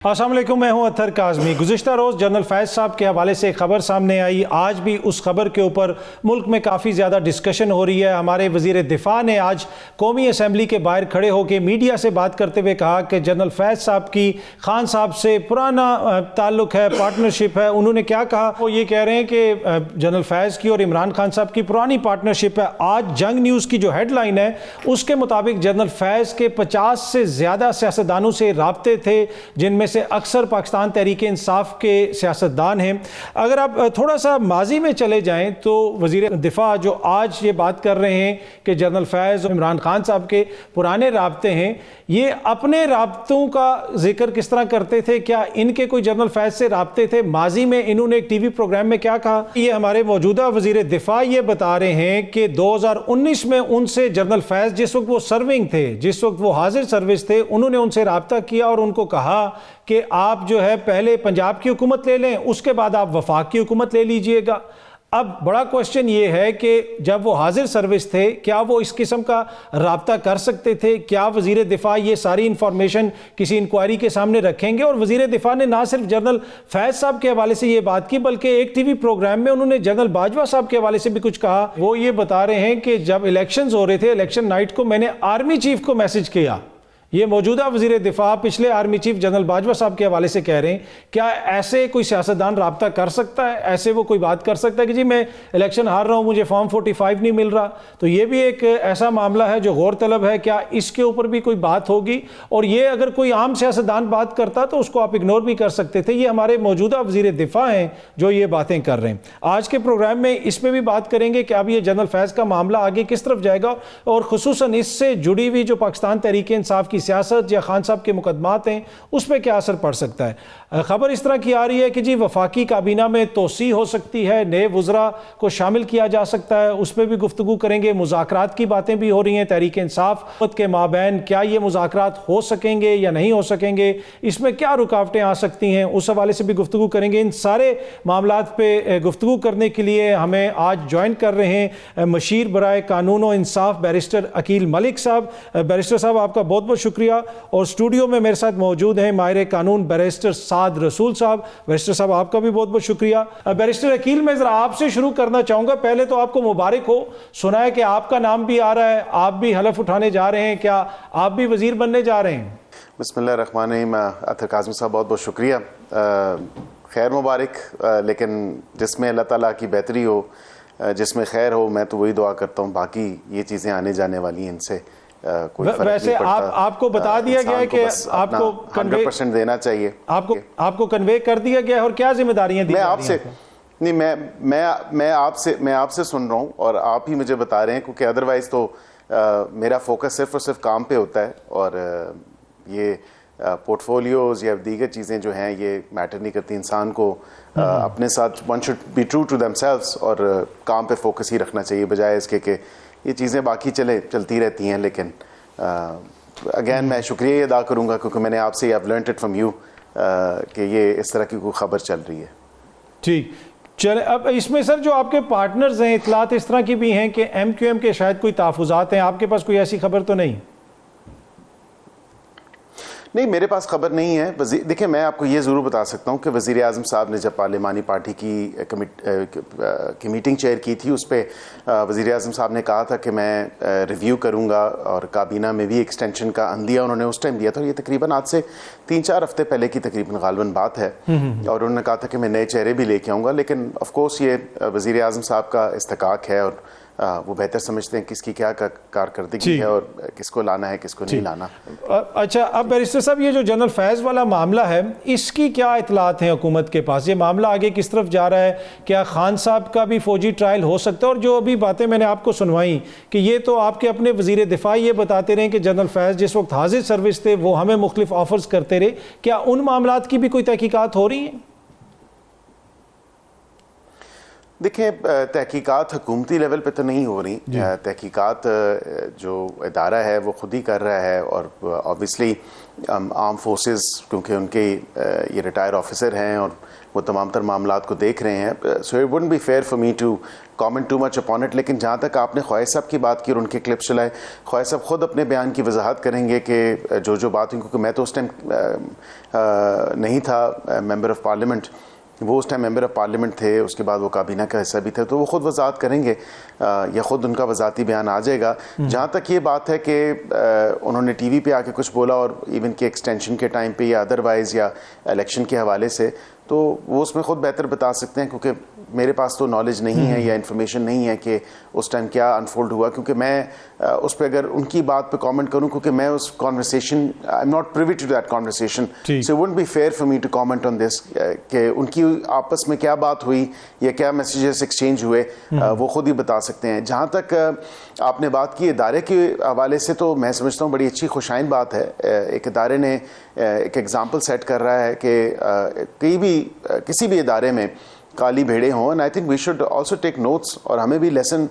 अस्सलाम वालेकुम, मैं हूं अत्तर काज़मी। गुज़िश्ता रोज़ जनरल फैज़ साहब के हवाले से खबर सामने आई। आज भी उस खबर के ऊपर मुल्क में काफ़ी ज़्यादा डिस्कशन हो रही है। हमारे वज़ीर दिफ़ा ने आज कौमी असम्बली के बाहर खड़े होकर मीडिया से बात करते हुए कहा कि जनरल फैज़ साहब की खान साहब से पुराना ताल्लुक़ है, पार्टनरशिप है। उन्होंने क्या कहा, वो ये कह रहे हैं कि जनरल फैज़ की और इमरान खान साहब की पुरानी पार्टनरशिप है। आज जंग न्यूज़ की जो हेडलाइन है उसके मुताबिक जनरल फैज़ के 50 से ज़्यादा सियासतदानों से राब्ते थे, जिनमें से अक्सर पाकिस्तान तहरीक इंसाफ के सियासतदान हैं। अगर आप थोड़ा सा माजी में चले जाएं तो वज़ीर दिफा जो आज ये बात कर रहे हैं कि जनरल फैज़ और इमरान खान साहब के पुराने राब्ते हैं, ये अपने राब्तों का जिक्र किस तरह करते थे? क्या इनके कोई जनरल फैज़ से राब्ते थे? माजी में इन्होंने एक टीवी प्रोग्राम में क्या कहा? ये हमारे मौजूदा वज़ीर दिफा ये बता रहे हैं कि 2019 में उनसे जनरल फैज़, जिस वक्त वो सर्विंग थे, जिस वक्त वो हाजिर सर्विस थे, उन्होंने उनसे राब्ता किया और उनको कहा कि आप जो है पहले पंजाब की हुकूमत ले लें, उसके बाद आप वफाक की हुकूमत ले लीजिएगा। अब बड़ा क्वेश्चन ये है कि जब वो हाजिर सर्विस थे, क्या वो इस किस्म का राब्ता कर सकते थे? क्या वज़ीर दिफा ये सारी इंफॉर्मेशन किसी इंक्वायरी के सामने रखेंगे? और वज़ीर दिफा ने ना सिर्फ जनरल फैज़ साहब के हवाले से ये बात की, बल्कि एक टीवी प्रोग्राम में उन्होंने जनरल बाजवा साहब के हवाले से भी कुछ कहा। वो ये बता रहे हैं कि जब इलेक्शंस हो रहे थे, इलेक्शन नाइट को मैंने आर्मी चीफ को मैसेज किया। ये मौजूदा वज़ीर दिफा पिछले आर्मी चीफ जनरल बाजवा साहब के हवाले से कह रहे हैं। क्या ऐसे कोई सियासतदान राब्ता कर सकता है? ऐसे वो कोई बात कर सकता है कि जी मैं इलेक्शन हार रहा हूँ, मुझे फॉर्म 45 नहीं मिल रहा? तो ये भी एक ऐसा मामला है जो गौर तलब है। क्या इसके ऊपर भी कोई बात होगी? और ये अगर कोई आम सियासतदान बात करता तो उसको आप इग्नोर भी कर सकते थे। ये हमारे मौजूदा वज़ीर दिफा हैं जो ये बातें कर रहे हैं। आज के प्रोग्राम में इसमें भी बात करेंगे कि अब ये जनरल फैज़ का मामला आगे किस तरफ जाएगा, और खुसूसन इससे जुड़ी हुई जो पाकिस्तान तहरीक इंसाफ की सियासत या खान साहब के मुकदमात हैं उस पर क्या असर पड़ सकता है। खबर इस तरह की आ रही है कि जी वफाकी काबीना में तोसी हो सकती है, नए वज़रा को शामिल किया जा सकता है, उस पर भी गुफ्तगू करेंगे। मुज़ाकरात की बातें भी हो रही हैं तहरीक इंसाफ के माबैन, क्या ये मुज़ाकरात हो सकेंगे या नहीं हो सकेंगे, इसमें क्या रुकावटें आ सकती हैं, उस हवाले से भी गुफ्तगू करेंगे। इन सारे मामलात पे गुफ्तगू करने के लिए हमें आज ज्वाइन कर रहे हैं मशीर बराए कानून और इंसाफ बैरिस्टर अकील मलिक साहब। बैरिस्टर साहब आपका बहुत बहुत शुक्रिया। और स्टूडियो में मेरे साथ मौजूद हैं माहिर कानून बैरिस्टर साद रसूल साहब। बैरिस्टर साहब आपका भी बहुत बहुत शुक्रिया। बैरिस्टर अकील, मैं ज़रा आपसे शुरू करना चाहूँगा। पहले तो आपको मुबारक हो, सुना है कि आपका नाम भी आ रहा है, आप भी हलफ उठाने जा रहे हैं, क्या आप भी वज़ीर बनने जा रहे हैं? बिस्मिल्लाहिर्रहमानिर्रहीम। अतर काज़मी साहब बहुत बहुत शुक्रिया, खैर मुबारक। लेकिन जिसमें अल्लाह ताला की बेहतरी हो, जिसमें खैर हो, मैं तो वही दुआ करता हूँ। बाकी ये चीज़ें आने जाने वाली हैं, इनसे कोई वैसे आपको बता दिया गया है कि आपको 100% देना चाहिए, आपको कन्वे कर दिया गया है, और क्या जिम्मेदारियां दी? मैं आपसे नहीं, मैं आपसे सुन रहा हूँ और आप ही मुझे बता रहे हैं, क्योंकि अदरवाइज तो मेरा फोकस सिर्फ और सिर्फ काम पे होता है, और ये पोर्टफोलियोज या दीगर चीज़ें जो हैं ये मैटर नहीं करती। इंसान को अपने साथ one should be true to themselves और काम पे फोकस ही रखना चाहिए, बजाय इसके कि ये चीज़ें बाकी चलती रहती हैं। लेकिन अगेन मैं शुक्रिया अदा करूँगा, क्योंकि मैंने आपसे I have learned it from you कि ये इस तरह की कोई ख़बर चल रही है। ठीक, चले अब इसमें सर जो आपके पार्टनर्स हैं, इतलात इस तरह की भी हैं कि MQM के शायद कोई तहफ़्फ़ुज़ात हैं, आपके पास कोई ऐसी खबर तो नहीं? नहीं, मेरे पास खबर नहीं है। देखिए, मैं आपको ये ज़रूर बता सकता हूँ कि वज़ीर आज़म साहब ने जब पार्लिमानी पार्टी की मीटिंग चेयर की थी, उस पर वज़ीर आज़म साहब ने कहा था कि मैं रिव्यू करूँगा, और काबीना में भी एक्सटेंशन का अंदिया उन्होंने उस टाइम दिया था। ये तकरीबन आज से 3-4 हफ्ते पहले की तकरीबन गालबन बात है, और उन्होंने कहा था कि मैं नए चेहरे भी लेके आऊँगा। लेकिन ऑफ कोर्स ये वज़ीर आज़म साहब का इस्तकाक है, और वो बेहतर समझते हैं किसकी क्या कारकर्दगी है और किसको लाना है, किसको नहीं लाना। अच्छा, अब बैरिस्टर साहब, ये जो जनरल फैज़ वाला मामला है, इसकी क्या इतलात हैं हुकूमत के पास? ये मामला आगे किस तरफ जा रहा है? क्या खान साहब का भी फौजी ट्रायल हो सकता है? और जो अभी बातें मैंने आपको सुनवाई कि ये तो आपके अपने वज़ीर दिफा ये बताते रहे कि जनरल फैज़ जिस वक्त हाजिर सर्विस थे वो हमें मुख्तलिफ ऑफर्स करते रहे, क्या उन मामलात की भी कोई तहकीकात हो रही है? देखिए, तहकीकात हुकूमती लेवल पे तो नहीं हो रही। तहकीकात जो इदारा है वो खुद ही कर रहा है, और ऑब्वियसली आर्म फोर्सेस, क्योंकि उनके ये रिटायर ऑफिसर हैं और वो तमाम तर मामलात को देख रहे हैं, so it wouldn't be fair for me to comment too much upon it. लेकिन जहाँ तक आपने ख्वाहिश साहब की बात की और उनके क्लिप्स चलाए, ख्वाहिश साहब खुद अपने बयान की वजाहत करेंगे कि जो बात हुई, क्योंकि मैं तो उस टाइम नहीं था मेंबर ऑफ पार्लियामेंट, वो उस टाइम मेंबर ऑफ पार्लियामेंट थे, उसके बाद वो काबीना का हिस्सा भी थे, तो वो खुद वजाहत करेंगे या खुद उनका वजाती बयान आ जाएगा। जहाँ तक ये बात है कि उन्होंने टीवी पे आके कुछ बोला, और इवन के एक्सटेंशन के टाइम पे या अदरवाइज़ या इलेक्शन के हवाले से, तो वो उसमें ख़ुद बेहतर बता सकते हैं, क्योंकि मेरे पास तो नॉलेज नहीं है या इन्फॉर्मेशन नहीं है कि उस टाइम क्या अनफोल्ड हुआ, क्योंकि मैं उस पर अगर उनकी बात पे कमेंट करूं, क्योंकि मैं उस conversation, I am not privy to that conversation, so it wouldn't be fair for me to comment on this कि उनकी आपस में क्या बात हुई या क्या मैसेजेस एक्सचेंज हुए, वो खुद ही बता सकते हैं। जहाँ तक आपने बात की इदारे के हवाले से, तो मैं समझता हूँ बड़ी अच्छी खुशाइन बात है। एक इदारे ने एक एग्जाम्पल सेट कर रहा है कि किसी भी इदारे में काली भेड़े हों, and I think we should also take notes, और हमें भी लेसन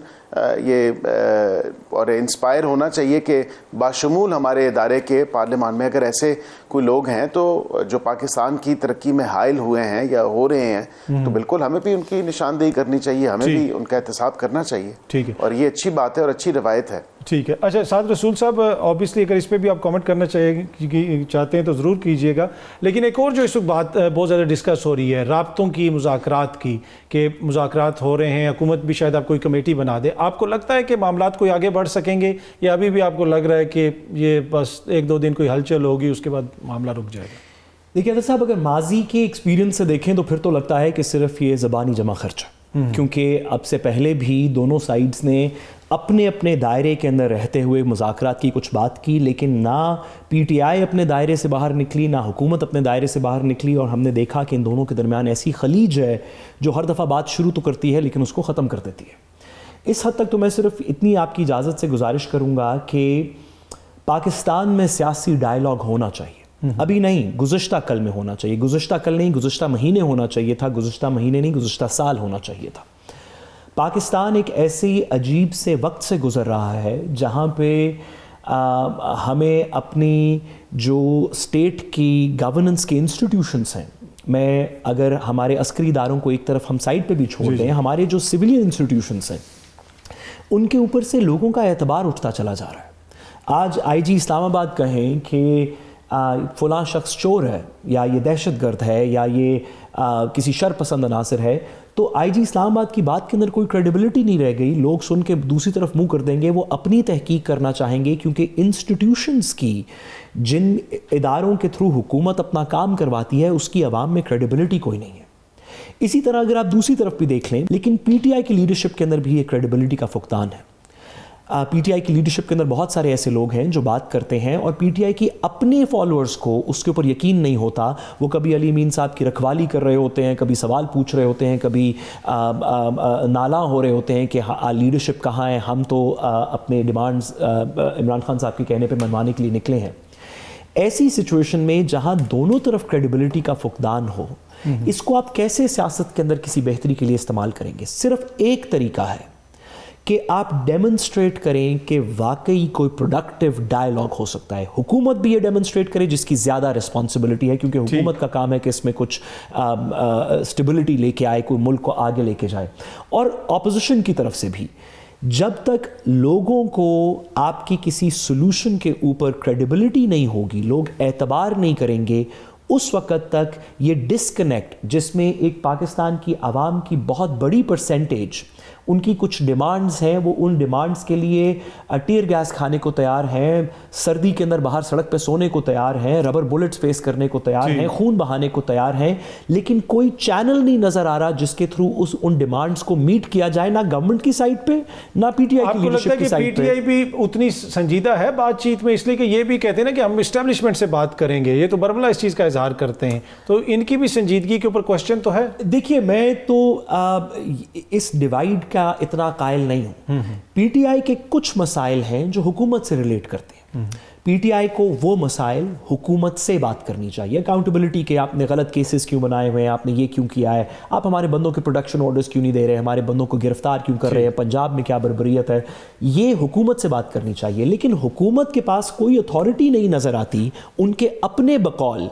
और इंस्पायर होना चाहिए कि बाशमूल हमारे इदारे के पार्लियामान में अगर ऐसे कोई लोग हैं तो जो पाकिस्तान की तरक्की में हाइल हुए हैं या हो रहे हैं, तो बिल्कुल हमें भी उनकी निशानदेही करनी चाहिए, हमें भी उनका एहतसाब करना चाहिए। ठीक है, और ये अच्छी बात है और अच्छी रवायत है। ठीक है। अच्छा साद रसूल साहब, ऑब्वियसली अगर इस पर भी आप कमेंट करना चाहते हैं तो ज़रूर कीजिएगा, लेकिन एक और जो इस वक्त बात बहुत ज़्यादा डिस्कस हो रही है राब्तों की, मुज़ाकरात की, कि मुज़ाकरात हो रहे हैं, हुकूमत भी शायद आप कोई कमेटी बना दे। आपको लगता है कि मामलात कोई आगे बढ़ सकेंगे, या अभी भी आपको लग रहा है कि ये बस 1-2 दिन कोई हलचल होगी, उसके बाद मामला रुक जाएगा? देखिए अदर साहब, अगर माजी के एक्सपीरियंस से देखें तो फिर तो लगता है कि सिर्फ ये ज़बानी जमा खर्चा, क्योंकि अब से पहले भी दोनों साइड्स ने अपने अपने दायरे के अंदर रहते हुए मुज़ाकरात की कुछ बात की, लेकिन ना पीटीआई अपने दायरे से बाहर निकली, ना हुकूमत अपने दायरे से बाहर निकली, और हमने देखा कि इन दोनों के दरमियान ऐसी खलीज है जो हर दफ़ा बात शुरू तो करती है लेकिन उसको ख़त्म कर देती है। इस हद तक तो मैं सिर्फ इतनी आपकी इजाज़त से गुजारिश करूँगा कि पाकिस्तान में सियासी डायलॉग होना चाहिए, अभी नहीं, गुज़श्ता कल में होना चाहिए, गुज़श्ता कल नहीं, गुज़श्ता महीने होना चाहिए था, गुज़श्ता महीने नहीं, गुज़श्ता साल होना चाहिए था। पाकिस्तान एक ऐसे अजीब से वक्त से गुज़र रहा है जहाँ पे हमें अपनी जो स्टेट की गवर्नेंस के इंस्टीट्यूशंस हैं, मैं अगर हमारे अस्करी इदारों को एक तरफ हम साइड पे भी छोड़ दें, हमारे जो सिविलियन इंस्टीट्यूशंस हैं उनके ऊपर से लोगों का एतबार उठता चला जा रहा है। आज आईजी इस्लामाबाद कहें कि फ़लाँ शख्स चोर है, या ये दहशतगर्द है, या ये किसी शरपसंद अनासर है, तो आईजी इस्लामाबाद की बात के अंदर कोई क्रेडिबिलिटी नहीं रह गई। लोग सुन के दूसरी तरफ मुंह कर देंगे, वो अपनी तहकीक करना चाहेंगे, क्योंकि इंस्टीट्यूशंस की, जिन इदारों के थ्रू हुकूमत अपना काम करवाती है, उसकी आवाम में क्रेडिबिलिटी कोई नहीं है। इसी तरह अगर आप दूसरी तरफ भी देख लें, लेकिन पीटीआई की लीडरशिप के अंदर भी ये क्रेडिबिलिटी का फुकदान है। पीटीआई की लीडरशिप के अंदर बहुत सारे ऐसे लोग हैं जो बात करते हैं, और पीटीआई की अपने फॉलोअर्स को उसके ऊपर यकीन नहीं होता। वो कभी अली अमीन साहब की रखवाली कर रहे होते हैं, कभी सवाल पूछ रहे होते हैं, कभी नाला हो रहे होते हैं कि लीडरशिप कहाँ है, हम तो अपने डिमांड्स इमरान खान साहब के कहने पर मनवाने के लिए निकले हैं। ऐसी सिचुएशन में जहाँ दोनों तरफ क्रेडिबिलिटी का फुकदान हो, इसको आप कैसे सियासत के अंदर किसी बेहतरी के लिए इस्तेमाल करेंगे? सिर्फ एक तरीका है कि आप डेमोन्स्ट्रेट करें कि वाकई कोई प्रोडक्टिव डायलॉग हो सकता है। हुकूमत भी ये डेमोन्स्ट्रेट करे, जिसकी ज़्यादा रिस्पॉन्सिबिलिटी है, क्योंकि हुकूमत का काम है कि इसमें कुछ स्टेबिलिटी लेके आए, कोई मुल्क को आगे लेके जाए। और ऑपोजिशन की तरफ से भी, जब तक लोगों को आपकी किसी सोल्यूशन के ऊपर क्रेडिबिलिटी नहीं होगी, लोग एतबार नहीं करेंगे, उस वक़्त तक ये डिस्कनेक्ट, जिसमें एक पाकिस्तान की आवाम की बहुत बड़ी परसेंटेज, उनकी कुछ डिमांड्स हैं, वो उन डिमांड्स के लिए टीयर गैस खाने को तैयार हैं, सर्दी के अंदर बाहर सड़क पे सोने को तैयार हैं, रबर बुलेट्स फेस करने को तैयार हैं, खून बहाने को तैयार हैं, लेकिन कोई चैनल नहीं नज़र आ रहा जिसके थ्रू उन डिमांड्स को मीट किया जाए, ना गवर्नमेंट की साइड पे, ना पीटीआई की लीडरशिप की साइड पे। पीटीआई भी उतनी संजीदा है बातचीत में, इसलिए कि ये भी कहते हैं ना कि हम इस्टेब्लिशमेंट से बात करेंगे, ये तो बरमला इस चीज़ का इजहार करते हैं, तो इनकी भी संजीदगी के ऊपर क्वेश्चन तो है। देखिए, मैं तो इस डिवाइड का इतना कायल नहीं हूँ। पीटीआई के कुछ मसाइल हैं जो हुकूमत से रिलेट करते हैं। पीटीआई को वो मसाइल हुकूमत से बात करनी चाहिए, अकाउंटेबिलिटी के, आपने गलत केसेस क्यों बनाए हुए हैं, आपने ये क्यों किया है, आप हमारे बंदों के प्रोडक्शन ऑर्डर्स क्यों नहीं दे रहे, हमारे बंदों को गिरफ्तार क्यों कर रहे हैं, पंजाब में क्या बर्बरियत है, ये हुकूमत से बात करनी चाहिए। लेकिन हुकूमत के पास कोई अथॉरिटी नहीं नज़र आती उनके अपने बकौल।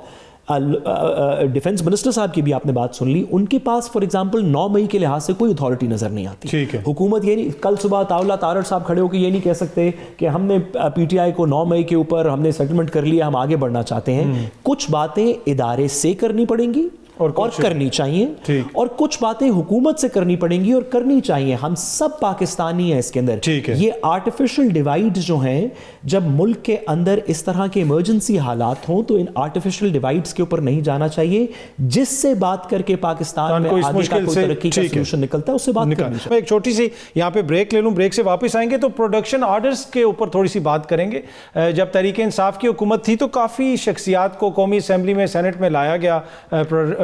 डिफेंस मिनिस्टर साहब की भी आपने बात सुन ली, उनके पास फॉर एग्जांपल 9 मई के लिहाज से कोई अथॉरिटी नजर नहीं आती। ठीक है। हुकूमत ये नहीं, कल सुबह तावला तारड़ साहब खड़े होकर ये नहीं कह सकते कि हमने पीटीआई को 9 मई के ऊपर हमने सेटलमेंट कर लिया, हम आगे बढ़ना चाहते हैं। कुछ बातें इदारे से करनी पड़ेंगी और करनी चाहिए, और कुछ बातें हुकूमत से करनी पड़ेंगी और करनी चाहिए। हम सब पाकिस्तानी हैं इसके अंदर। ये आर्टिफिशियल डिवाइड जो हैं, जब मुल्क के अंदर इस तरह के इमरजेंसी हालात हों तो इन आर्टिफिशियल डिवाइड्स के ऊपर नहीं जाना चाहिए, जिससे बात करके पाकिस्तान में आगे का कोई तरक्की का सॉल्यूशन निकलता है उससे बात करनी चाहिए। एक छोटी सी यहाँ पे ब्रेक ले लूँ, ब्रेक से वापस आएंगे तो प्रोडक्शन ऑर्डर्स के ऊपर थोड़ी सी बात करेंगे। जब तहरीक इंसाफ की हुकूमत थी तो काफ़ी शख्सियात को कौमी असम्बली में, सेनेट में लाया गया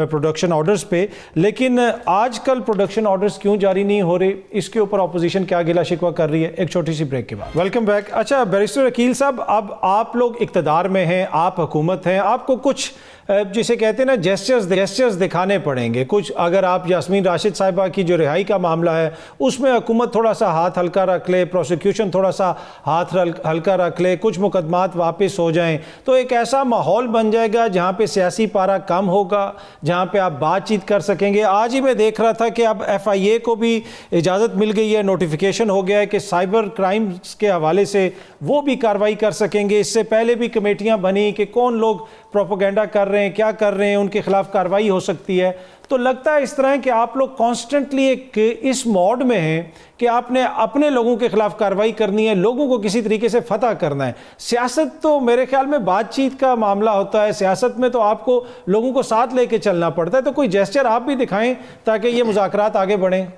प्रोडक्शन ऑर्डर्स पे, लेकिन आजकल प्रोडक्शन ऑर्डर्स क्यों जारी नहीं हो रहे, इसके ऊपर ऑपोजिशन क्या गिला शिकवा कर रही है। एक छोटी सी ब्रेक के बाद वेलकम बैक। अच्छा बैरिस्टर अकील साहब, अब आप लोग इक्तदार में हैं, आप हुकूमत हैं, आपको कुछ जिसे कहते हैं ना जेस्चर्स दिखाने पड़ेंगे कुछ। अगर आप यास्मीन राशिद साहिबा की जो रिहाई का मामला है उसमें हुकूमत थोड़ा सा हाथ हल्का रख ले, प्रोसिक्यूशन थोड़ा सा हाथ हल्का रख ले, कुछ मुकदमात वापस हो जाएं, तो एक ऐसा माहौल बन जाएगा जहाँ पे सियासी पारा कम होगा, जहाँ पे आप बातचीत कर सकेंगे। आज ही मैं देख रहा था कि अब FIA को भी इजाज़त मिल गई है, नोटिफिकेशन हो गया है कि साइबर क्राइम्स के हवाले से वो भी कार्रवाई कर सकेंगे। इससे पहले भी कमेटियाँ बनी कि कौन लोग प्रोपोगेंडा कर रहे हैं, क्या कर रहे हैं, उनके खिलाफ कार्रवाई हो सकती है। तो लगता है इस तरह कि आप लोग कॉन्स्टेंटली एक इस मोड में हैं कि आपने अपने लोगों के खिलाफ कार्रवाई करनी है, लोगों को किसी तरीके से फतह करना है। सियासत तो मेरे ख्याल में बातचीत का मामला होता है, सियासत में तो आपको लोगों को साथ लेके चलना पड़ता है। तो कोई जेस्चर आप भी दिखाएं ताकि ये मुज़ाकरात आगे बढ़ें।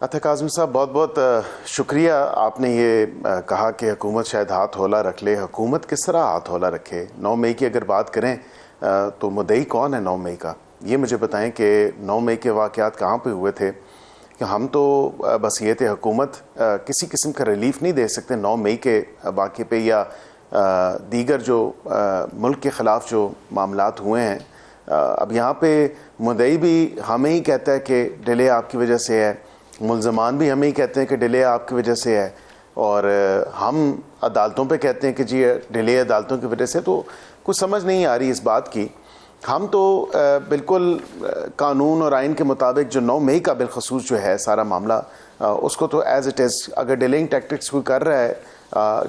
अतः काज़मी साहब, बहुत बहुत शुक्रिया। आपने ये कहा कि हुकूमत शायद हाथ हौला रख ले। हुकूमत किस तरह हाथ हौला रखे? 9 मई की अगर बात करें तो मुद्दई कौन है 9 मई का? ये मुझे बताएं कि 9 मई के वाक़यात कहाँ पे हुए थे? कि हम तो बस ये थे, हुकूमत किसी किस्म का रिलीफ नहीं दे सकते 9 मई के वाक़े पे या दीगर जो मुल्क के ख़िलाफ़ जो मामलात हुए हैं। अब यहाँ पे मुद्दई भी हमें ही कहता है कि डिले आपकी वजह से है, मुल्ज़मान भी हमें ही कहते हैं कि डिले आपकी वजह से है, और हम अदालतों पे कहते हैं कि जी डिले अदालतों की वजह से। तो कुछ समझ नहीं आ रही इस बात की। हम तो बिल्कुल कानून और आइन के मुताबिक जो 9 मई का बिलखसूस जो है सारा मामला, उसको तो एज़ इट इज़, अगर डिलेइंग टैक्टिक्स कोई कर रहा है,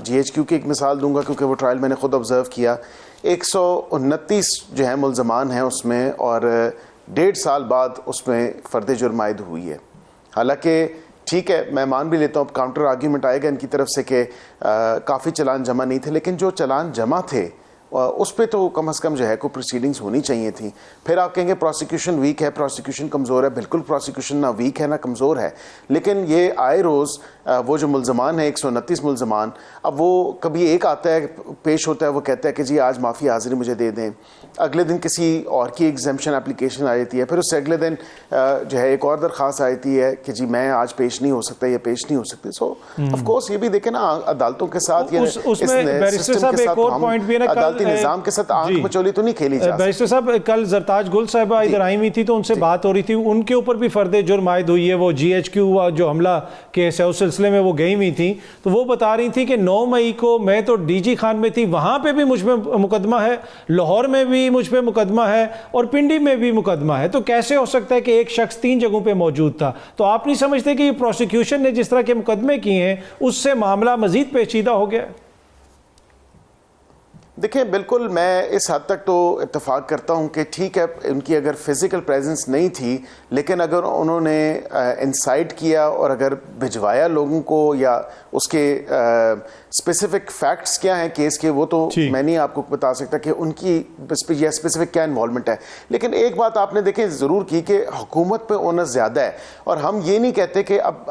GHQ की एक मिसाल दूंगा क्योंकि वो ट्रायल मैंने खुद ऑब्ज़र्व किया। 129 जो है मुल्ज़मान हैं उसमें, और 1.5 साल बाद उसमें फ़र्द जुर्म आयद हुई है। हालांकि ठीक है, मैं मान भी लेता हूँ, काउंटर आर्ग्यूमेंट आएगा इनकी तरफ से कि काफ़ी चलान जमा नहीं थे, लेकिन जो चलान जमा थे उस पर तो कम से कम जो है कोई प्रोसीडिंग्स होनी चाहिए थी। फिर आप कहेंगे प्रोसिक्यूशन वीक है, प्रोसिक्यूशन कमज़ोर है। बिल्कुल प्रोसिक्यूशन ना वीक है ना कमज़ोर है, लेकिन ये आए रोज़ वो जो मुल्ज़मान है 129 मुल्ज़मान, अब वो कभी एक आता है पेश होता है, वो कहता है कि जी आज माफ़ी हाज़िरी मुझे दे दें, अगले दिन किसी और की एग्जाम्शन एप्लीकेशन आ जाती है, फिर उससे अगले दिन जो है एक और दरख्वास्त आती है कि जी मैं आज पेश नहीं हो सकता, ये पेश नहीं हो सकती। सो ऑफ कोर्स ये भी देखें ना, अदालतों के साथ या अदालती निज़ाम के साथ आंख मचोली तो नहीं खेली जा। बैरिस्टर साहब, कल जरताज गुल साहिबा इधर आई हुई थी तो उनसे बात हो रही थी, उनके ऊपर भी फर्द जुर्म आयद हुई है। वो GHQ जो हमला केस है उस सिलसिले में वो गई हुई थी, तो वो बता रही थी कि 9 मई को मैं तो DG खान में थी, वहाँ पे भी मुझ पे मुकदमा है, लाहौर में भी मुझ पे मुकदमा है और पिंडी में भी मुकदमा है। तो कैसे हो सकता है कि एक शख्स 3 जगहों पे मौजूद था? तो आप नहीं समझते कि ये प्रोसिक्यूशन ने जिस तरह के मुकदमे किए हैं उससे मामला मजीद पेचीदा हो गया? देखिए, बिल्कुल मैं इस हद तक तो इत्तेफाक करता हूँ कि ठीक है, उनकी अगर फिज़िकल प्रेजेंस नहीं थी, लेकिन अगर उन्होंने इंसाइट किया और अगर भिजवाया लोगों को, या उसके स्पेसिफिक फैक्ट्स क्या हैं केस के, वो तो मैं नहीं आपको बता सकता कि उनकी या स्पेसिफिक क्या इन्वॉल्वमेंट है। लेकिन एक बात आपने देखें ज़रूर की कि हुकूमत पे ओनस ज़्यादा है, और हम ये नहीं कहते कि अब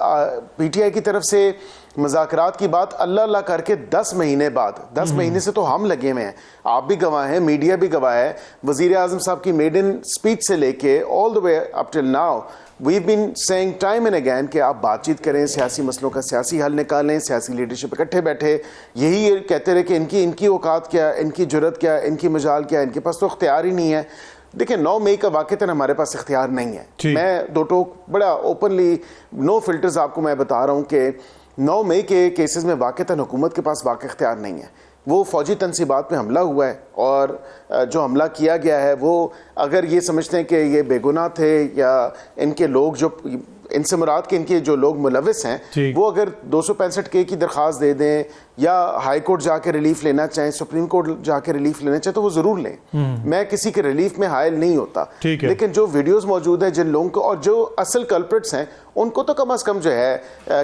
PTI की तरफ से मुज़ाकरात की बात अल्लाह अल्लाह करके 10 महीने बाद, 10 महीने से तो हम लगे हुए हैं, आप भी गवाह हैं, मीडिया भी गवाह है। वज़ीर आज़म साहब की मेडन स्पीच से लेके all the way up till now we been saying time and again कि आप बातचीत करें, सियासी मसलों का सियासी हल निकालें, सियासी लीडरशिप इकट्ठे बैठे, यही ये कहते रहे कि इनकी औकात क्या, इनकी जुर्रत क्या, इनकी मजाल क्या, इनके पास तो इख्तियार ही नहीं है। देखिए 9 मई का वाक़तन हमारे पास इख्तियार नहीं है। मैं दो टोक बड़ा ओपनली नो फिल्टर्स आपको मैं बता रहा हूँ कि 9 मई के केसेस में वाक़तन हुकूमत के पास वाक़ई इख्तियार नहीं है। वो फ़ौजी तनसीबात पे हमला हुआ है और जो हमला किया गया है वो अगर ये समझते हैं कि ये बेगुनाह थे या इनके लोग जो इनसे मुराद के इनके जो लोग मुलविस हैं वो अगर 265K की दरख्वास्त दे दें या हाई कोर्ट जाके रिलीफ लेना चाहें, सुप्रीम कोर्ट जाके रिलीफ लेना चाहें तो वो ज़रूर लें। मैं किसी के रिलीफ में हायल नहीं होता, लेकिन जो वीडियोस मौजूद है जिन लोगों को और जो असल कल्प्रिट्स हैं उनको तो कम अज़ कम जो है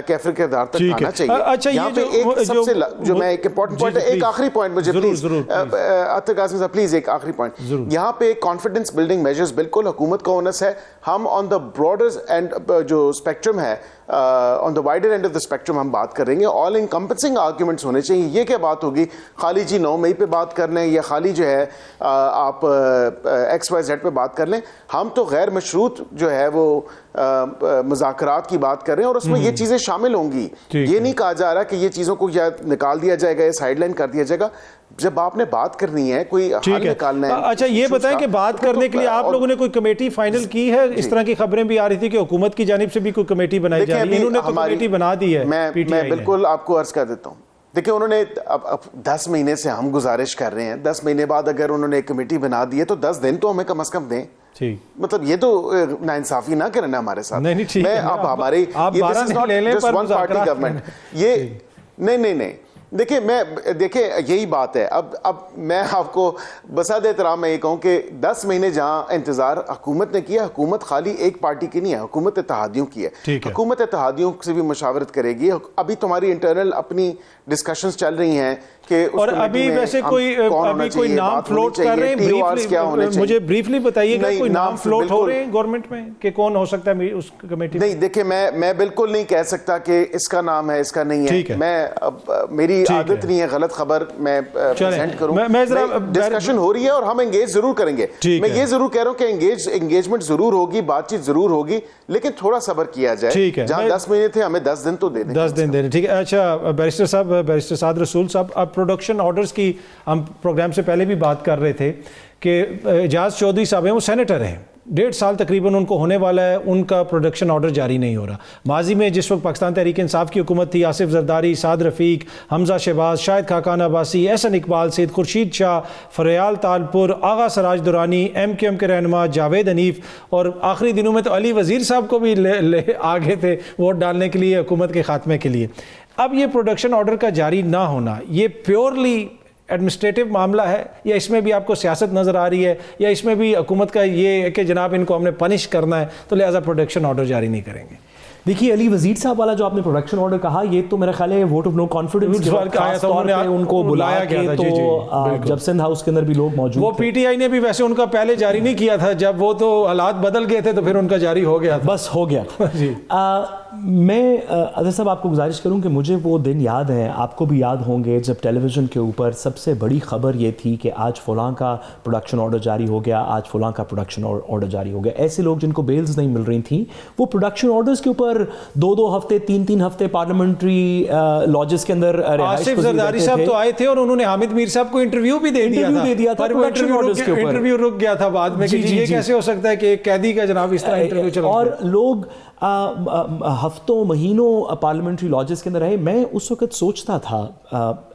कैफर के आधार तक आना चाहिए। अच्छा, यहाँ पे एक सबसे जो मैं एक इंपॉर्टेंट पॉइंट है, एक आखिरी पॉइंट मुझे प्लीज अतर कासिम साहब प्लीज एक आखिरी पॉइंट, यहाँ पे कॉन्फिडेंस बिल्डिंग मेजर्स बिल्कुल हुकूमत का ओनस है। हम ऑन द ब्रॉडर एंड जो स्पेक्ट्रम है, on the wider end of the spectrum हम बात करेंगे। ऑल इनकम्पेंसिंग आर्ग्यूमेंट्स होने चाहिए। ये क्या बात होगी खाली जी 9 मई पे बात कर लें या खाली जो है आप XYZ पे बात कर लें। हम तो गैर मशरूत जो है वो मुज़ाकरात की बात कर रहे हैं और उसमें ये चीज़ें शामिल होंगी। ये नहीं कहा जा रहा कि ये चीज़ों को या निकाल दिया जाएगा या साइडलाइन कर दिया जाएगा। जब आपने बात करनी है, कोई हल निकालना है। अच्छा, ये बताएं कि बात करने के लिए आप लोगों ने कोई कमेटी फाइनल की है? इस तरह की खबरें भी आ रही थी कि हुकूमत की जानिब से भी कोई कमेटी बनाई जा रही है। इन्होंने कमेटी बना दी है। मैं बिल्कुल आपको अर्ज कर देता हूँ। देखिए उन्होंने अब 10 महीने से हम गुजारिश कर रहे हैं, 10 महीने बाद अगर उन्होंने एक कमेटी बना दी है तो 10 दिन तो हमें कम से कम दें। मतलब ये तो नाइंसाफी ना करना हमारे साथ। नहीं ठीक है, अब हमारी ये नहीं देखिए यही बात है। अब मैं आपको बसाद एहतराम में ये कहूँ कि 10 महीने जहाँ इंतजार हुकूमत ने किया, हुकूमत खाली एक पार्टी की नहीं है, हुकूमत इत्तेहादियों की है। हुकूमत इत्तेहादियों से भी मशावरत करेगी। अभी तुम्हारी इंटरनल अपनी डिस्कशंस चल रही हैं कि और अभी वैसे कोई नाम फ्लोट कर रहे हैं? मुझे ब्रीफली बताइएगा, कोई नाम फ्लोट हो रहे हैं गवर्नमेंट में कि कौन हो सकता है उस कमेटी? नहीं देखिए मैं बिल्कुल नहीं कह सकता कि इसका नाम है इसका नहीं है। मैं मेरी आदत नहीं है गलत खबर मैं प्रेजेंट करूं। डिस्कशन हो रही है और हम एंगेज जरूर करेंगे। मैं ये जरूर कह रहा हूं कि एंगेजमेंट जरूर होगी, बातचीत जरूर होगी, लेकिन थोड़ा सब्र किया जाए। जहां 10 महीने थे हमें 10 दिन तो दे दें। 10 दिन दे दें, ठीक है। अच्छा बैरिस्टर साहब, बैरिस्टर साद रसूल साहब, अब प्रोडक्शन ऑर्डर्स की हम प्रोग्राम से पहले भी बात कर रहे थे कि एजाज चौधरी साहब हैं, वो सेनेटर हैं, 1.5 साल तकरीबन उनको होने वाला है, उनका प्रोडक्शन ऑर्डर जारी नहीं हो रहा। माजी में जिस वक्त पाकिस्तान तहरीक इंसाफ की हुकूमत थी, आसिफ जरदारी, साद रफ़ीक, हमजा शहबाज, शाहिद खाकान अब्बासी, एहसन इकबाल, सैयद खुर्शीद शाह, फरयाल तालपुर, आगा सराज दुरानी, MQM के रहनुमा जावेद हनीफ और आखिरी दिनों में तो अली वज़ीर साहब को भी ले आगे थे वोट डालने के लिए, हुकूमत के खात्मे के लिए। अब ये प्रोडक्शन ऑर्डर का जारी ना होना, ये प्योरली एडमिनिस्ट्रेटिव मामला है या इसमें भी आपको सियासत नज़र आ रही है, या इसमें भी हुकूमत का ये है कि जनाब इनको हमने पनिश करना है तो लिहाजा प्रोडक्शन ऑर्डर जारी नहीं करेंगे? देखिए अली वजीर साहब वाला जो आपने प्रोडक्शन ऑर्डर कहा, ये तो मेरा ख्याल है वोट ऑफ नो कॉन्फिडेंस उनको बुलाया गया था। तो जब सिंध हाउस के अंदर भी लोग मौजूद, वो PTI ने भी वैसे उनका पहले जारी नहीं किया था, जब वो तो हालात बदल गए थे तो फिर उनका जारी हो गया था, बस हो गया जी। मैं अदर साहब आपको गुजारिश करूं कि मुझे वो दिन याद हैं, आपको भी याद होंगे, जब टेलीविज़न के ऊपर सबसे बड़ी खबर ये थी कि आज फ़लाँ का प्रोडक्शन ऑर्डर जारी हो गया, आज फ़लाँ का प्रोडक्शन ऑर्डर जारी हो गया। ऐसे लोग जिनको बेल्स नहीं मिल रही थी, वो प्रोडक्शन ऑर्डर्स के ऊपर 2-2 हफ्ते 3-3 हफ्ते पार्लियामेंट्री लॉजेस के अंदर आसिफ जरदारी साहब तो आए थे और उन्होंने हामिद मीर साहब को इंटरव्यू भी दे दिया था, इंटरव्यू रुक गया था बाद में कि ये कैसे हो सकता है कि एक कैदी का जनाब इस तरह इंटरव्यू चला। और लोग हफ्तों महीनों पार्लियामेंट्री लॉजेस के अंदर रहे। मैं उस वक्त सोचता था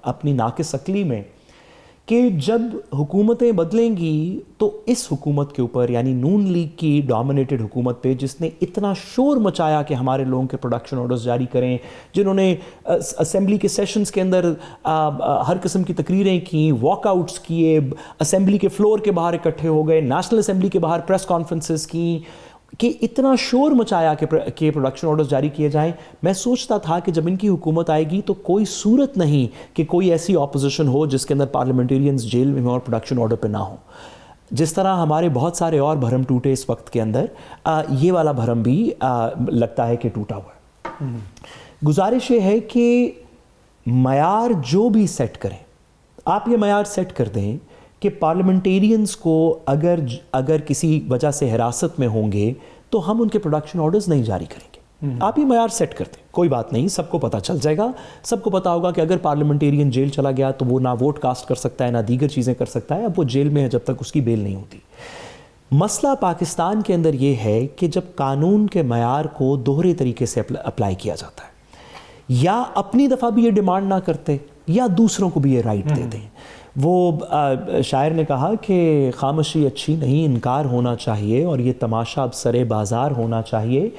अपनी नाकिस अक्ली में कि जब हुकूमतें बदलेंगी तो इस हुकूमत के ऊपर, यानी नून लीग की डोमिनेटेड हुकूमत पे, जिसने इतना शोर मचाया कि हमारे लोगों के प्रोडक्शन ऑर्डर्स जारी करें, जिन्होंने असेंबली के सेशंस के अंदर हर किस्म की तकरीरें की, वॉकआउट्स किए, असेंबली के फ्लोर के बाहर इकट्ठे हो गए, नेशनल असेंबली के बाहर प्रेस कॉन्फ्रेंसेस की, कि इतना शोर मचाया कि प्रोडक्शन ऑर्डर्स जारी किए जाएं। मैं सोचता था कि जब इनकी हुकूमत आएगी तो कोई सूरत नहीं कि कोई ऐसी ऑपोजिशन हो जिसके अंदर पार्लियामेंटेरियंस जेल में हो और प्रोडक्शन ऑर्डर पे ना हो। जिस तरह हमारे बहुत सारे और भरम टूटे इस वक्त के अंदर, ये वाला भरम भी लगता है कि टूटा हुआ है। गुजारिश ये है कि मयार जो भी सेट करें, आप ये मयार सेट कर दें कि पार्लियामेंटेरियंस को अगर किसी वजह से हिरासत में होंगे तो हम उनके प्रोडक्शन ऑर्डर्स नहीं जारी करेंगे। आप ही मयार सेट करते, कोई बात नहीं, सबको पता चल जाएगा, सबको पता होगा कि अगर पार्लियामेंटेरियन जेल चला गया तो वो ना वोट कास्ट कर सकता है, ना दीगर चीज़ें कर सकता है, अब वो जेल में है जब तक उसकी बेल नहीं होती। मसला पाकिस्तान के अंदर ये है कि जब कानून के मयार को दोहरे तरीके से अप्लाई किया जाता है, या अपनी दफ़ा भी ये डिमांड ना करते या दूसरों को भी ये राइट दे दें। वो शायर ने कहा कि खामोशी अच्छी नहीं, इनकार होना चाहिए, और ये तमाशा अब सरे बाजार होना चाहिए।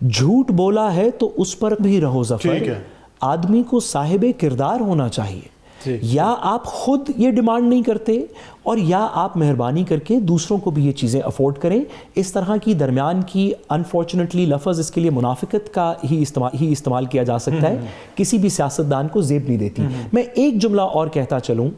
झूठ बोला है तो उस पर भी रहो ज़फ़र, आदमी को साहिब किरदार होना चाहिए। या आप खुद ये डिमांड नहीं करते, और या आप मेहरबानी करके दूसरों को भी ये चीज़ें अफोर्ड करें। इस तरह की दरमियान की, अनफॉर्चुनेटली लफ्ज़ इसके लिए मुनाफिकत का ही इस्तेमाल किया जा सकता है, किसी भी सियासतदान को जेब नहीं देती। मैं एक जुमला और कहता चलूँ,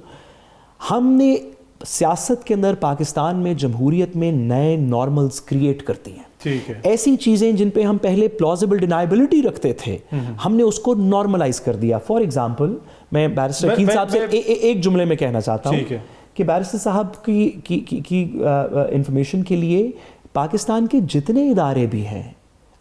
हमने सियासत के अंदर पाकिस्तान में जमहूरियत में नए नॉर्मल्स क्रिएट करती हैं। ठीक है। ऐसी चीज़ें जिन पे हम पहले प्लॉजिबल डिनाइबिलिटी रखते थे, हमने उसको नॉर्मलाइज कर दिया। फॉर एग्जाम्पल, मैं बैरिस्टर वकील साहब से एक जुमले में कहना चाहता हूँ कि बैरिस्टर साहब की इंफॉर्मेशन के लिए पाकिस्तान के जितने इदारे भी हैं,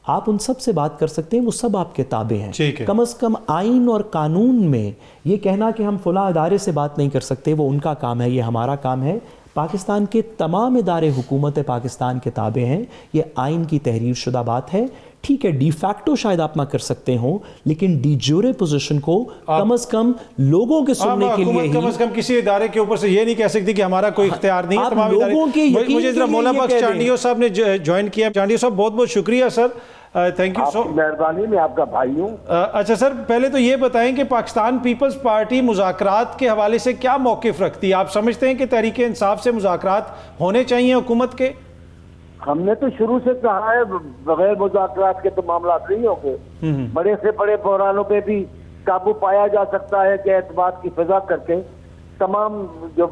आप उन सब से बात कर सकते हैं, वो सब आपके ताबे हैं। कम से कम आइन और कानून में ये कहना कि हम फला इदारे से बात नहीं कर सकते, वो उनका काम है, ये हमारा काम है। पाकिस्तान के तमाम इदारे हुकूमत पाकिस्तान के ताबे हैं, ये आइन की तहरीर शुदा बात है। ठीक है, डी फैक्टो शायद आप ना कर सकते हो, लेकिन डी ज्यूरे पोजीशन को कम से कम लोगों के सुनने के लिए ही, कम से कम किसी इदारे के ऊपर से ये नहीं कह सकती कि हमारा कोई इख्तियार नहीं है। तमाम लोगों के यकीन मुझे जरा मौला बख्श चांडियो साहब ने ज्वाइन किया। चांडियो साहब, बहुत बहुत शुक्रिया सर, थैंक यू सो। मेहरबानी, मैं आपका भाई हूँ। अच्छा सर, पहले तो ये बताएं कि पाकिस्तान पीपल्स पार्टी मुज़ाकरात के हवाले से क्या मौक़िफ़ रखती है? आप समझते हैं कि तहरीक इंसाफ से मुज़ाकरात होने चाहिए हुकूमत के? हमने तो शुरू से कहा है बगैर मुज़ाकरात के तो मामला नहीं होंगे। बड़े से बड़े बहरानों पे भी काबू पाया जा सकता है कि एतमाद की फिजा करके तमाम जो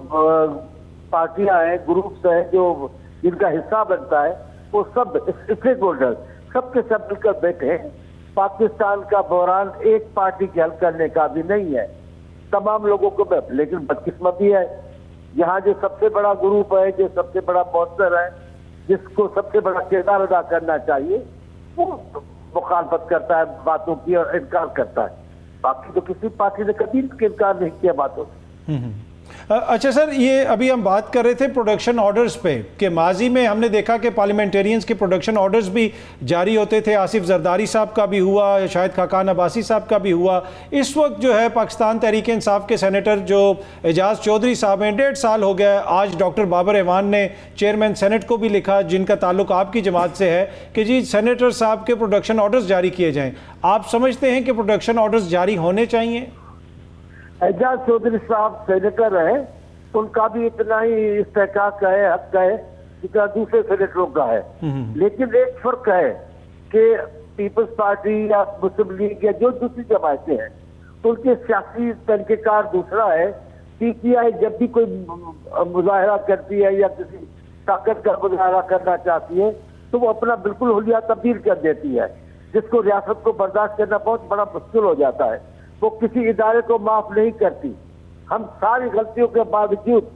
पार्टियां हैं, ग्रुप्स हैं, जो जिनका हिस्सा बनता है, वो सब स्टेक होल्डर सबके सब मिलकर बैठे हैं। पाकिस्तान का बहरान एक पार्टी के हल करने का भी नहीं है, तमाम लोगों को। लेकिन बदकिस्मती है, यहाँ जो सबसे बड़ा ग्रुप है, जो सबसे बड़ा मौसर है, जिसको सबसे बड़ा किरदार अदा करना चाहिए, वो मुखालफत करता है बातों की और इनकार करता है। बाकी तो किसी पार्टी ने कभी इनकार नहीं किया बातों से। अच्छा सर, ये अभी हम बात कर रहे थे प्रोडक्शन ऑर्डर्स पे कि माजी में हमने देखा कि पार्लियामेंटेरियंस के प्रोडक्शन ऑर्डर्स भी जारी होते थे। आसिफ जरदारी साहब का भी हुआ, शाहिद खाकान अब्बासी साहब का भी हुआ। इस वक्त जो है पाकिस्तान तहरीक इंसाफ के सेनेटर जो एजाज चौधरी साहब हैं, 1.5 साल हो गया। आज डॉक्टर बाबर एवान ने चेयरमैन सेनेट को भी लिखा, जिनका ताल्लुक आपकी जमात से है, कि जी सेनेटर साहब के प्रोडक्शन ऑर्डर्स जारी किए जाएँ। आप समझते हैं कि प्रोडक्शन ऑर्डर्स जारी होने चाहिए? एजाज चौधरी साहब सेनेटर है, उनका भी इतना ही इस्तेहकाक का है, हक का है, जितना दूसरे सेनेटरों का है। लेकिन एक फर्क है कि पीपल्स पार्टी या मुस्लिम लीग या जो दूसरी जमातें हैं, उनके सियासी तरीक़ेकार दूसरा है। पीटीआई जब भी कोई मुजाहरा करती है या किसी ताकत का मुजाहरा करना चाहती है, तो वो अपना बिल्कुल हुलिया तब्दील कर देती है, जिसको रियासत को बर्दाश्त करना बहुत बड़ा मुश्किल हो जाता है। वो किसी इदारे को माफ नहीं करती। हम सारी गलतियों के बावजूद,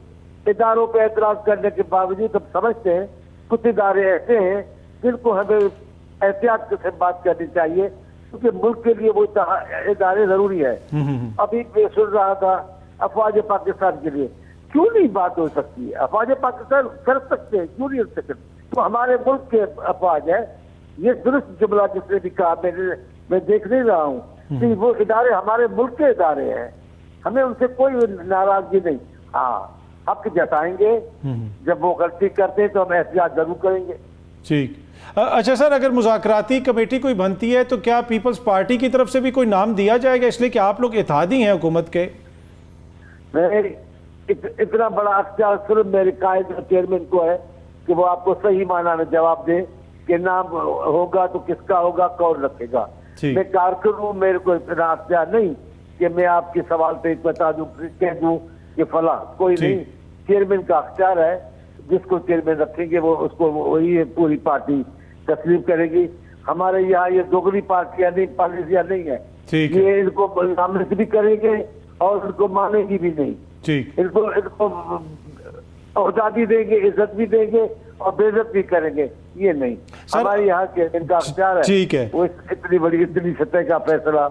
इदारों पर एतराज करने के बावजूद, हम समझते हैं कुछ इदारे ऐसे हैं जिनको हमें एहतियात से बात करनी चाहिए, क्योंकि मुल्क के लिए वो इदारे जरूरी है। अभी मैं सुन रहा था अफवाज पाकिस्तान के लिए क्यों नहीं बात हो सकती है? अफवाज पाकिस्तान कर सकते हैं, क्यों नहीं कर सकते? तो हमारे मुल्क के अफवाज है। ये दुरुस्त जुमला जिसने भी कहा, मैं देख नहीं रहा हूँ कि वो इदारे हमारे मुल्क के इदारे हैं, हमें उनसे कोई नाराजगी नहीं। हाँ, हक जताएंगे, जब वो गलती करते हैं तो हम एहतियात जरूर करेंगे। ठीक। अच्छा सर, अगर मुज़ाकराती कमेटी कोई बनती है तो क्या पीपल्स पार्टी की तरफ से भी कोई नाम दिया जाएगा, इसलिए कि आप लोग इत्तेहादी हैं हुकूमत के? इतना बड़ा अख्तियार सिर्फ मेरे कायद चेयरमैन को है कि वो आपको सही माना में जवाब दे कि नाम होगा तो किसका होगा, कौन रखेगा। मैं कारकुन हूँ, मेरे को इतना अख्तियार नहीं कि मैं आपके सवाल पे बता दूं, कह दूं कि फला, कोई नहीं। चेयरमैन का अख्तियार है, जिसको चेयरमैन रखेंगे वो उसको वही पूरी पार्टी तस्लीम करेगी। हमारे यहाँ ये दोगली पार्टियां नहीं, पॉलिसियां नहीं है। ये इनको नामित भी करेंगे और इनको मानेगी भी नहीं। इनको औहदा भी देंगे, इज्जत भी देंगे और बेइज्जती करेंगे, ये नहीं। हमारे यहाँ के इनका अख्तियार है, ठीक है, वो इतनी बड़ी इतनी सतह का फैसला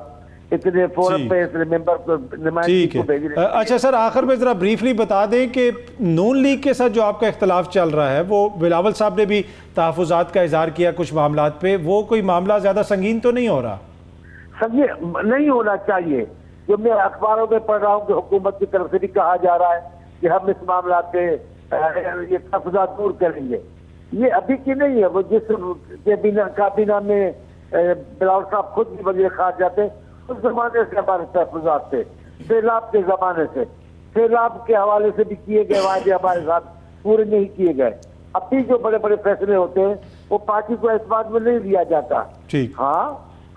इतने फोरम पे इतने मेंबर को नुमाइंदगी को भेजने। अच्छा सर, आखिर में जरा ब्रीफली बता दें कि नून लीग के साथ जो आपका इख्तलाफ चल रहा है, वो बिलावल साहब ने भी तहफ़्फ़ुज़ात का इज़हार किया कुछ मामलात पे, वो कोई मामला ज़्यादा संगीन तो नहीं हो रहा? संगीन नहीं होना चाहिए। जो मैं अखबारों में पढ़ रहा हूँ कि हुकूमत की तरफ से भी कहा जा रहा है कि हम इस मामला पे ये तहफ़्फ़ुज़ात दूर करेंगे, ये अभी की नहीं है। वो जिस काबीना में बिलावल साहब खुद भी वज़ीर ख़ारजा थे, उस जमाने से हमारे तहफ़्फ़ुज़ात थे, सैलाब के जमाने से, सैलाब के हवाले से भी किए गए वादे हमारे साथ पूरे नहीं किए गए। अब भी जो बड़े बड़े फैसले होते हैं वो पार्टी को इस बात में नहीं लिया जाता। ठीक, हाँ,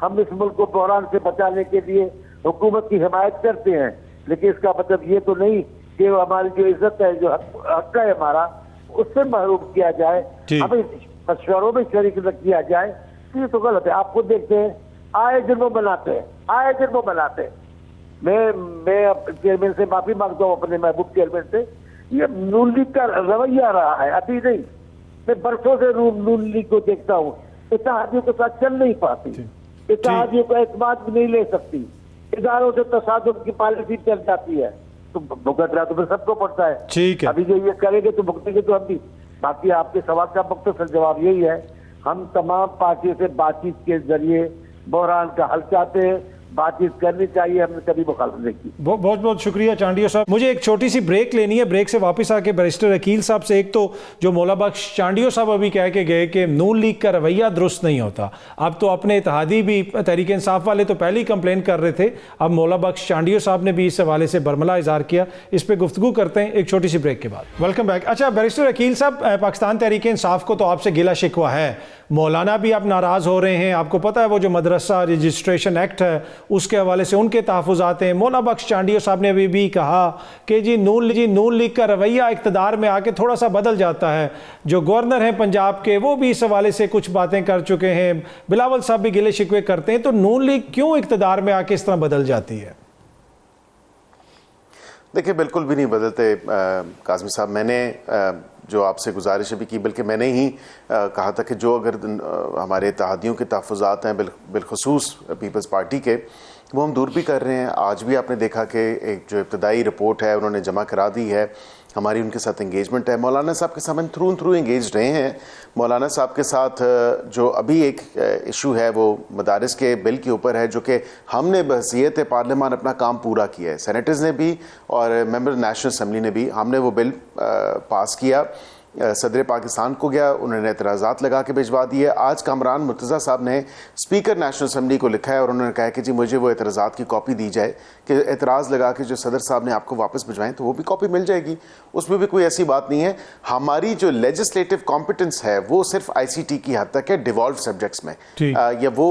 हम इस मुल्क को बहरान से बचाने के लिए हुकूमत की हिमायत करते हैं, लेकिन इसका मतलब ये तो नहीं कि हमारी जो इज्जत है, जो हक है हमारा, उससे महरूम किया जाए, हमें मशवरों में शरीक न किया जाए, ये तो गलत है। आप खुद देखते हैं, आए दिन वो बनाते हैं, आए दिन वो बनाते हैं। मैं चेयरमैन से माफी मांगता हूँ, अपने महबूब चेयरमैन से। ये नून लीग का रवैया रहा है, अभी नहीं। मैं बरसों से नून लीग को देखता हूँ, इत्तेहादियों के साथ चल नहीं पाती, इत्तेहादियों का एतमाद भी नहीं ले सकती, इदारों से तसादुम की पॉलिसी चल जाती है, तो भुगतना तो फिर सबको पड़ता है। ठीक है, अभी जो ये करेंगे तो भुगतेंगे तो हम भी। बाकी आपके सवाल का मुख्तसर जवाब यही है, हम तमाम पार्टियों से बातचीत के जरिए बहरान का हल चाहते हैं, बातचीत करनी चाहिए, हमने कभी मुखालफत नहीं की। बहुत बहुत शुक्रिया चांडियो साहब। मुझे एक छोटी सी ब्रेक लेनी है, ब्रेक से वापस आके बैरिस्टर अकील साहब से, एक तो जो मौला बख्श चांडियो साहब अभी कह के गए कि नून लीग का रवैया दुरुस्त नहीं होता, अब तो अपने इत्तेहादी भी तहरीक इंसाफ वाले तो पहले ही कंप्लेन कर रहे थे, अब मौला बख्श चांडियो साहब ने भी इस हवाले से बरमला इजहार किया। इस पर गुफ्तगू करते हैं एक छोटी सी ब्रेक के बाद। Welcome back. अच्छा बैरिस्टर अकील साहब, पाकिस्तान तहरीक इंसाफ को तो आपसे गिला शिकवा है, मौलाना भी आप नाराज़ हो रहे हैं, आपको पता है वो जो मदरसा रजिस्ट्रेशन एक्ट है उसके हवाले से उनके तहफ़्फ़ुज़ात हैं। मौला बख्श चांडियो साहब ने अभी भी कहा कि जी नून लीग का रवैया इक़्तिदार में आके थोड़ा सा बदल जाता है। जो गवर्नर हैं पंजाब के, वो भी इस हवाले से कुछ बातें कर चुके हैं, बिलावल साहब भी गिले शिकवे करते हैं, तो नून लीग क्यों इक़्तिदार में आके इस तरह बदल जाती है? देखिए, बिल्कुल भी नहीं बदलते काज़मी साहब। मैंने जो आपसे गुजारिश भी की, बल्कि मैंने ही कहा था कि जो अगर हमारे इत्तेहादियों के तहफ़्फ़ुज़ात हैं बिलखुसूस पीपल्स पार्टी के, वो हम दूर भी कर रहे हैं। आज भी आपने देखा कि एक जो इब्तदाई रिपोर्ट है उन्होंने जमा करा दी है, हमारी उनके साथ एंगेजमेंट है। मौलाना साहब के साथ हम थ्रू एंगेज रहे हैं। मौलाना साहब के साथ जो अभी एक इशू है वो मदारिस के बिल के ऊपर है, जो कि हमने बहसीयत पार्लियामान अपना काम पूरा किया है। सेनेटर्स ने भी और मेंबर नेशनल असम्बली ने भी, हमने वो बिल पास किया, सदर पाकिस्तान को गया, उन्होंने एतराज़ात लगा के भिजवा दिए। आज कामरान मुर्तज़ा साहब ने स्पीकर नेशनल असम्बली को लिखा है और उन्होंने कहा कि जी मुझे वो एतराज़ात की कॉपी दी जाए, कि एतराज़ लगा के जो सदर साहब ने आपको वापस भिजवाएं तो वो भी कॉपी मिल जाएगी, उसमें भी कोई ऐसी बात नहीं है। हमारी जो लेजिस्लेटिव कॉम्पिटेंस है वो सिर्फ ICT की हद तक है, डिवॉल्व सब्जेक्ट्स में, या वो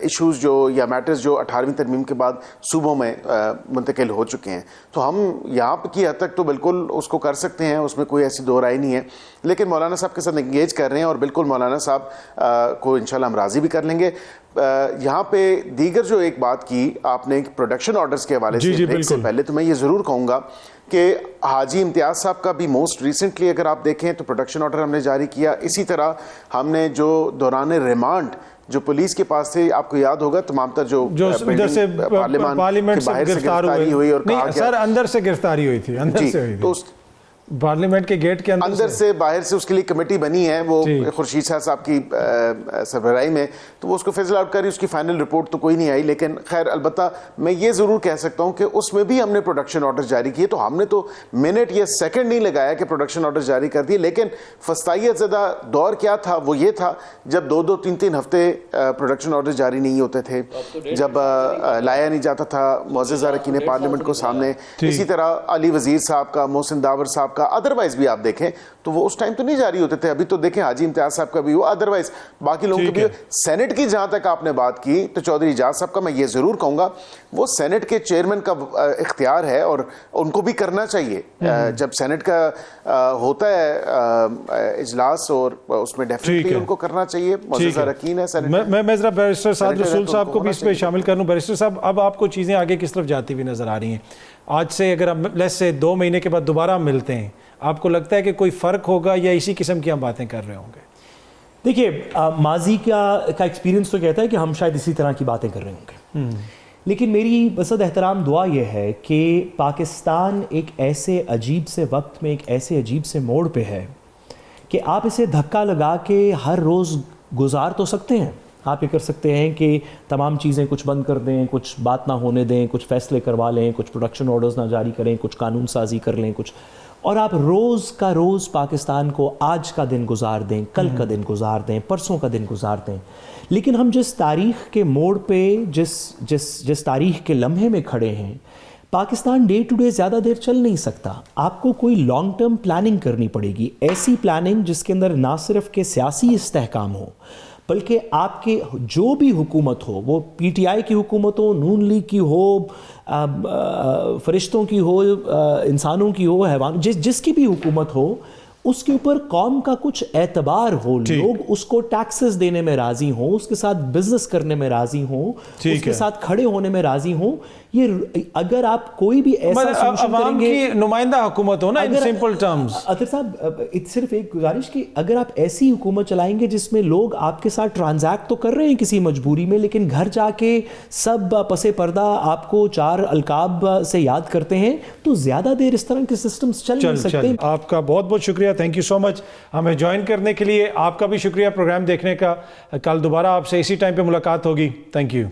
इशूज़ जो या मैटर्स जो 18वीं तरमीम के बाद सूबों में मुंतकिल हो चुके हैं, तो हम यहाँ की हद तक तो बिल्कुल उसको कर सकते हैं, उसमें कोई ऐसी दो राय नहीं है। लेकिन मौलाना साहब के साथ एंगेज कर रहे हैं और बिल्कुल मौलाना साहब को इंशाल्लाह हम राज़ी भी कर लेंगे। यहाँ पे दीगर जो एक बात की आपने प्रोडक्शन ऑर्डर्स के हवाले से पहले, तो मैं ये ज़रूर कहूँगा कि हाजी इम्तियाज़ साहब का भी मोस्ट रिसेंटली अगर आप देखें तो प्रोडक्शन ऑर्डर हमने जारी किया। इसी तरह हमने जो दौरान रिमांड जो पुलिस के पास से, आपको याद होगा तमाम तर जो इधर से पार्लियामेंट से गिरफ्तारी हुई और नहीं सर अंदर से गिरफ्तारी हुई थी, अंदर से हुई थी, पार्लियामेंट के गेट के अंदर से बाहर से उसके लिए कमेटी बनी है, वो खुर्शीद शाह साहब की सरबराही में, तो वो उसको फैसला आउट करी, उसकी फाइनल रिपोर्ट तो कोई नहीं आई। लेकिन खैर अलबत्ता मैं ये ज़रूर कह सकता हूँ कि उसमें भी हमने प्रोडक्शन ऑर्डर जारी किए, तो हमने तो मिनट या सेकंड नहीं लगाया कि प्रोडक्शन ऑर्डर जारी कर दिए। लेकिन फस्तायत ज़दा दौर क्या था, वो ये था जब 2-2, 3-3 हफ्ते प्रोडक्शन ऑर्डर जारी नहीं होते थे, जब लाया नहीं जाता था मुअज़्ज़ज़ अरकान पार्लियामेंट को सामने। इसी तरह अली वज़ीर साहब का, मोहसिन दावर साहब का, अदरवाइज भी आप देखें तो वो उस टाइम तो नहीं जारी होते थे। अभी तो देखें हाजी इम्तियाज साहब का भी हुआ, अदरवाइज बाकी लोगों के भी। सेनेट की जहां तक आपने बात की तो चौधरी इजाज साहब का मैं ये जरूर कहूंगा, वो सेनेट के चेयरमैन का इख्तियार है और उनको भी करना चाहिए। जब सेनेट का होता है इजलास और उसमें डेफिनेटली उनको करना चाहिए। मुअज़्ज़ज़ अरकान है सेनेट। मैं जरा बैरिस्टर साद रसूल साहब को भी इस पर शामिल कर लूं। बैरिस्टर साहब, अब आपको चीज़ें आगे किस तरफ जाती हुई नजर आ रही हैं? आज से अगर हम लेस से 2 महीने के बाद दोबारा मिलते हैं, आपको लगता है कि कोई फ़र्क होगा या इसी किस्म की हम बातें कर रहे होंगे? देखिए, माजी का एक्सपीरियंस तो कहता है कि हम शायद इसी तरह की बातें कर रहे होंगे, लेकिन मेरी बसद एहतराम दुआ यह है कि पाकिस्तान एक ऐसे अजीब से वक्त में, एक ऐसे अजीब से मोड़ पे है कि आप इसे धक्का लगा के हर रोज़ गुजार तो सकते हैं। आप ये कर सकते हैं कि तमाम चीज़ें कुछ बंद कर दें, कुछ बात ना होने दें, कुछ फैसले करवा लें, कुछ प्रोडक्शन ऑर्डर्स ना जारी करें, कुछ कानून साजी कर लें, कुछ, और आप रोज़ का रोज़ पाकिस्तान को आज का दिन गुजार दें, कल का दिन गुजार दें, परसों का दिन गुजार दें। लेकिन हम जिस तारीख़ के मोड़ पे, जिस तारीख़ के लम्हे में खड़े हैं, पाकिस्तान डे टू डे ज़्यादा देर चल नहीं सकता। आपको कोई लॉन्ग टर्म प्लानिंग करनी पड़ेगी, ऐसी प्लानिंग जिसके अंदर ना सिर्फ के सियासी इस्तेहकाम हो, बल्कि आपके जो भी हुकूमत हो, वो पीटीआई की हुकूमत हो, नून लीग की हो, फरिश्तों की हो, इंसानों की हो, हैवान, जिसकी भी हुकूमत हो, उसके ऊपर कौम का कुछ एतबार हो, लोग उसको टैक्सेस देने में राजी हों, उसके साथ बिजनेस करने में राजी हों, उसके साथ खड़े होने में राजी हों। ये अगर आप कोई भी ऐसा सोल्यूशन करेंगे, की नुमाइंदा हुकूमत हो ना, इन सिंपल टर्म्स। अतर साहब, सिर्फ एक गुजारिश कि अगर आप ऐसी हुकूमत चलाएंगे जिसमें लोग आपके साथ ट्रांजैक्ट तो कर रहे हैं किसी मजबूरी में, लेकिन घर जाके सब पसे पर्दा आपको चार अलकाब से याद करते हैं, तो ज़्यादा देर इस तरह के सिस्टम्स चल नहीं सकते। आपका बहुत बहुत शुक्रिया, थैंक यू सो मच हमें ज्वाइन करने के लिए। आपका भी शुक्रिया प्रोग्राम देखने का। कल दोबारा आपसे इसी टाइम पे मुलाकात होगी। Thank you.